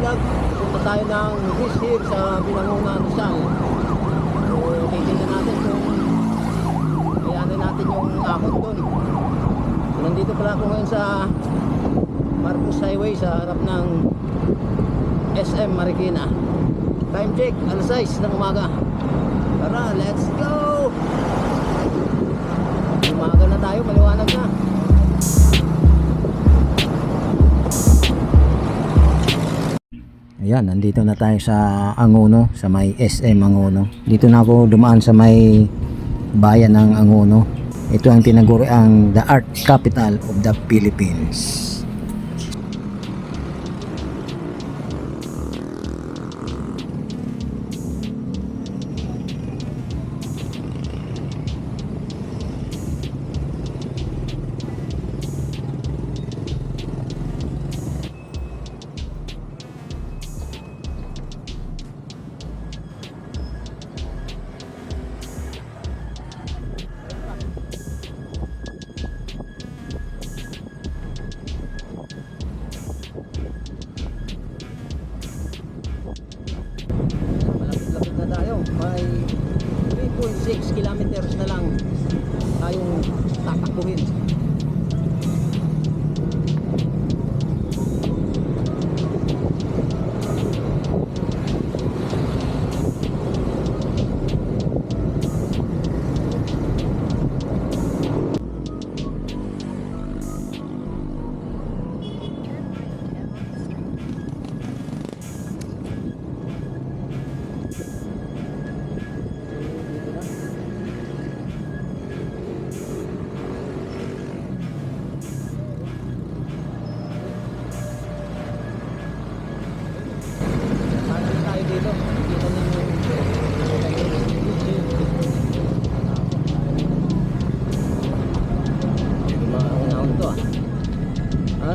vlog. Punta tayo ng Greece Hill sa Binangonan Rizal. So titignan natin kung kayanin natin yung ahon doon. So, nandito pala ako ngayon sa Marcos Highway sa harap ng SM Marikina. Time check, alas 6 ng umaga. Tara, let's go! Umaga na tayo, maliwanag na. Ayan, nandito na tayo sa Angono, sa may SM Angono. Dito na ako dumaan sa may bayan ng Angono. Ito ang tinaguri ang the art capital of the Philippines. Malapit-lapit na tayo. May 3.6 kilometers na lang tayong tatakbuhin.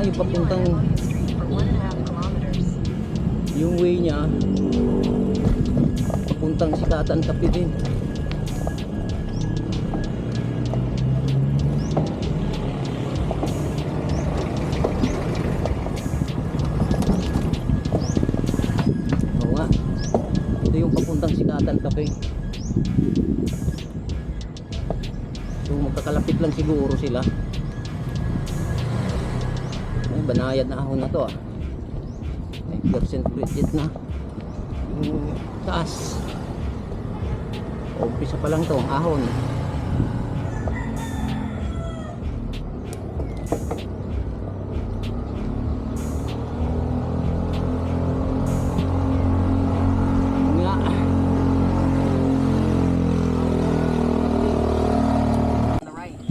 Yung papuntang yung way niya papuntang Sikatan Tapi din. Oo nga, ito yung papuntang Sikatan Tapi. So magkakalapit lang siguro sila. Banayad na ahon na to ah. 5% legit na yung taas. Umpisa pa lang to ahon.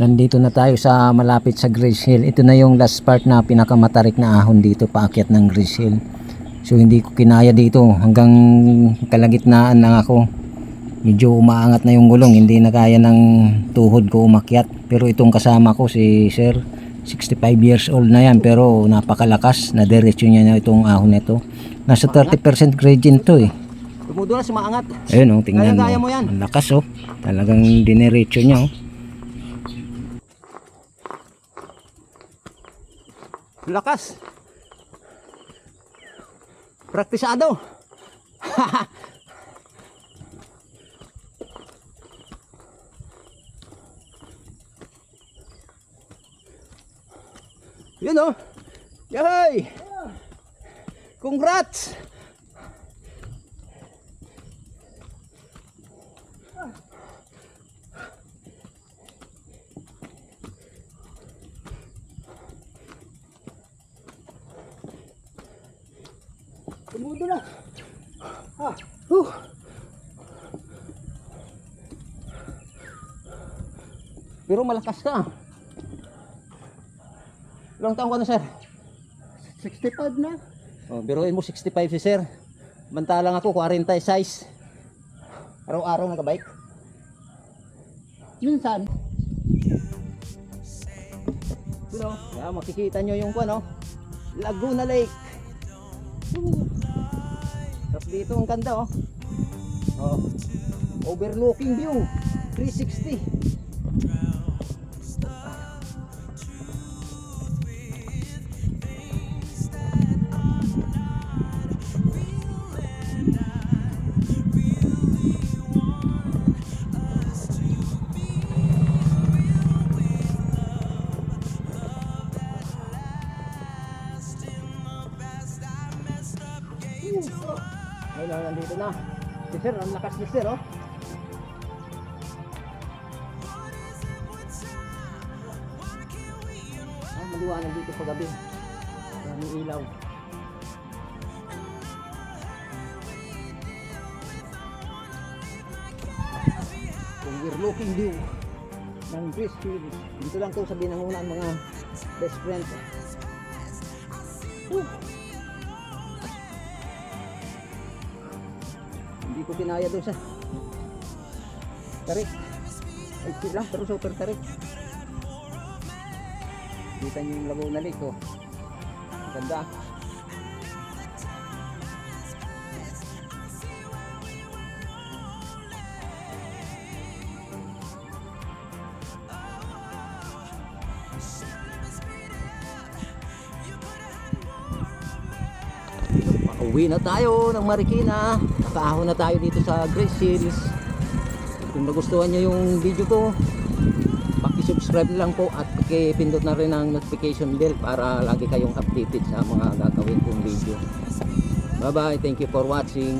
Nandito na tayo sa malapit sa Greece Hill. Ito na yung last part na pinakamatarik na ahon dito paakyat ng Greece Hill. So hindi ko kinaya dito, hanggang kalagitnaan lang ako. Medyo umaangat na yung gulong, hindi na kaya ng tuhod ko umakyat. Pero itong kasama ko si Sir, 65 years old na yan, pero napakalakas na diretso niya na itong ahon nito. Nasa 30% gradient to eh. Tumudulas, umaangat. Ayun oh, tingnan mo. Kaya mo yan. Ang lakas oh. Talagang dinerecho niya oh. Lakas. Praktisado. Yun oh. Yay! Congrats! Tumudo na. Pero malakas ka. Ilang taon ka na, sir? 65 na. Oh, biruin mo 65 si sir. Mantalang ako 46. Araw-araw naka-bike. Minsan. Pero, yeah, makikita nyo yung ano, Laguna Lake. Tapos dito ang ganda oh. Oh. Overlooking view 360. Sir, ang lakas ni sir, oh. Ah, maliwanag dito sa gabi. Maraming ilaw. Overlooking view ng Grace Hills. Dito lang to sa binangunan mga best friends. Hindi ko kinaya doon sa tarik. Ay, lang pero super tarik. Kita niyo yung Laguna Lake, oh. Ganda. Uwi na tayo ng Marikina. Nakaahon na tayo dito sa Grace Hills. Kung nagustuhan nyo yung video ko, paki-subscribe lang po at paki-pindot na rin ang notification bell para lagi kayong updated sa mga gagawin kong video. Bye bye, thank you for watching.